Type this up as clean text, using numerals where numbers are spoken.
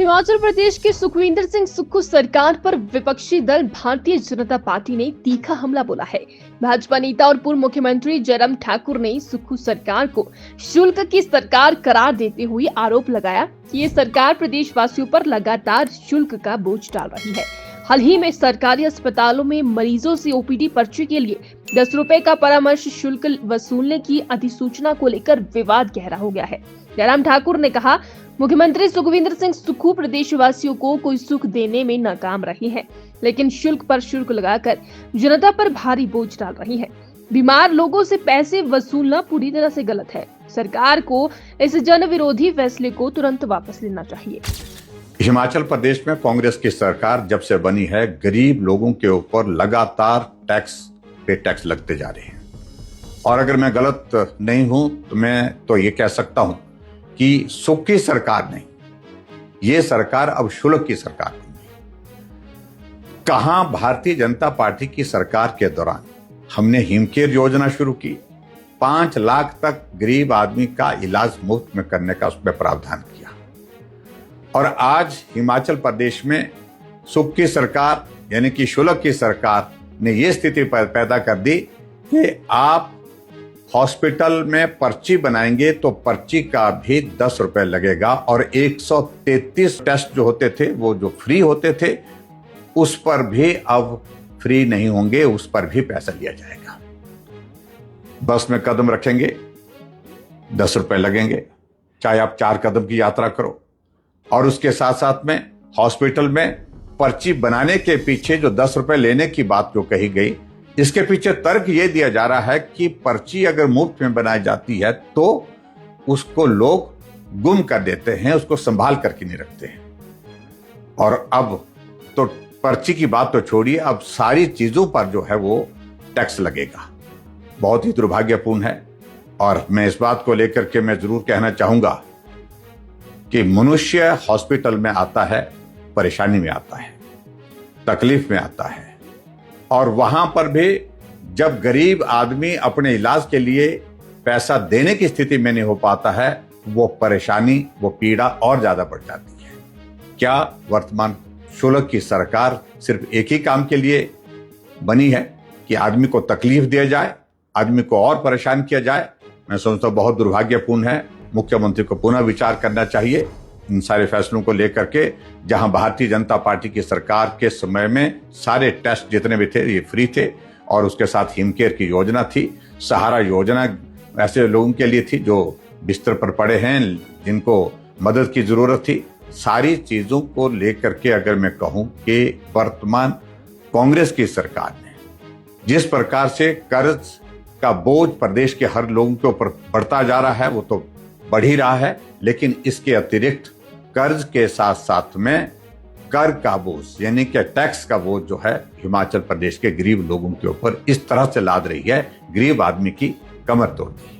हिमाचल प्रदेश के सुखविंदर सिंह सुक्खू सरकार पर विपक्षी दल भारतीय जनता पार्टी ने तीखा हमला बोला है। भाजपा नेता और पूर्व मुख्यमंत्री जयराम ठाकुर ने सुक्खू सरकार को शुल्क की सरकार करार देते हुए आरोप लगाया कि ये सरकार प्रदेशवासियों पर लगातार शुल्क का बोझ डाल रही है। हाल ही में सरकारी अस्पतालों में मरीजों से ओपीडी पर्ची के लिए 10 रुपए का परामर्श शुल्क वसूलने की अधिसूचना को लेकर विवाद गहरा हो गया है। जयराम ठाकुर ने कहा, मुख्यमंत्री सुखविंदर सिंह सुक्खू प्रदेशवासियों को कोई सुख देने में नाकाम रही है, लेकिन शुल्क पर शुल्क लगाकर जनता पर भारी बोझ डाल रही है। बीमार लोगों से पैसे वसूलना पूरी तरह से गलत है। सरकार को इस जन विरोधी फैसले को तुरंत वापस लेना चाहिए। हिमाचल प्रदेश में कांग्रेस की सरकार जब से बनी है, गरीब लोगों के ऊपर लगातार टैक्स पे टैक्स लगते जा रहे हैं। और अगर मैं गलत नहीं हूं तो मैं तो ये कह सकता हूं कि सुख की सरकार नहीं, ये सरकार अब शुल्क की सरकार बन गई। कहां भारतीय जनता पार्टी की सरकार के दौरान हमने हिमकेयर योजना शुरू की, 5 लाख तक गरीब आदमी का इलाज मुफ्त में करने का उसमें प्रावधान किया। और आज हिमाचल प्रदेश में सुख की सरकार यानी कि शुल्क की सरकार ने यह स्थिति पैदा कर दी कि आप हॉस्पिटल में पर्ची बनाएंगे तो पर्ची का भी 10 रुपए लगेगा और 133 टेस्ट जो होते थे वो जो फ्री होते थे उस पर भी अब फ्री नहीं होंगे, उस पर भी पैसा लिया जाएगा। बस में कदम रखेंगे 10 रुपए लगेंगे, चाहे आप 4 कदम की यात्रा करो। और उसके साथ साथ में हॉस्पिटल में पर्ची बनाने के पीछे जो 10 रुपए लेने की बात जो कही गई, इसके पीछे तर्क यह दिया जा रहा है कि पर्ची अगर मुफ्त में बनाई जाती है तो उसको लोग गुम कर देते हैं, उसको संभाल करके नहीं रखते हैं। और अब तो पर्ची की बात तो छोड़िए, अब सारी चीजों पर जो है वो टैक्स लगेगा। बहुत ही दुर्भाग्यपूर्ण है। और मैं इस बात को लेकर के मैं जरूर कहना चाहूंगा कि मनुष्य हॉस्पिटल में आता है, परेशानी में आता है, तकलीफ में आता है, और वहां पर भी जब गरीब आदमी अपने इलाज के लिए पैसा देने की स्थिति में नहीं हो पाता है, वो परेशानी, वो पीड़ा और ज्यादा बढ़ जाती है। क्या वर्तमान शुल्क की सरकार सिर्फ एक ही काम के लिए बनी है कि आदमी को तकलीफ दिया जाए, आदमी को और परेशान किया जाए? मैं समझता हूं बहुत दुर्भाग्यपूर्ण है। मुख्यमंत्री को पुनः विचार करना चाहिए इन सारे फैसलों को लेकर के। जहां भारतीय जनता पार्टी की सरकार के समय में सारे टेस्ट जितने भी थे ये फ्री थे, और उसके साथ हिमकेयर की योजना थी, सहारा योजना ऐसे लोगों के लिए थी जो बिस्तर पर पड़े हैं, जिनको मदद की जरूरत थी। सारी चीजों को लेकर के अगर मैं कहूं कि वर्तमान कांग्रेस की सरकार ने जिस प्रकार से कर्ज का बोझ प्रदेश के हर लोगों के ऊपर बढ़ता जा रहा है, वो तो बढ़ ही रहा है, लेकिन इसके अतिरिक्त कर्ज के साथ साथ में कर का बोझ यानी कि टैक्स का बोझ जो है हिमाचल प्रदेश के गरीब लोगों के ऊपर इस तरह से लाद रही है, गरीब आदमी की कमर तोड़ दी।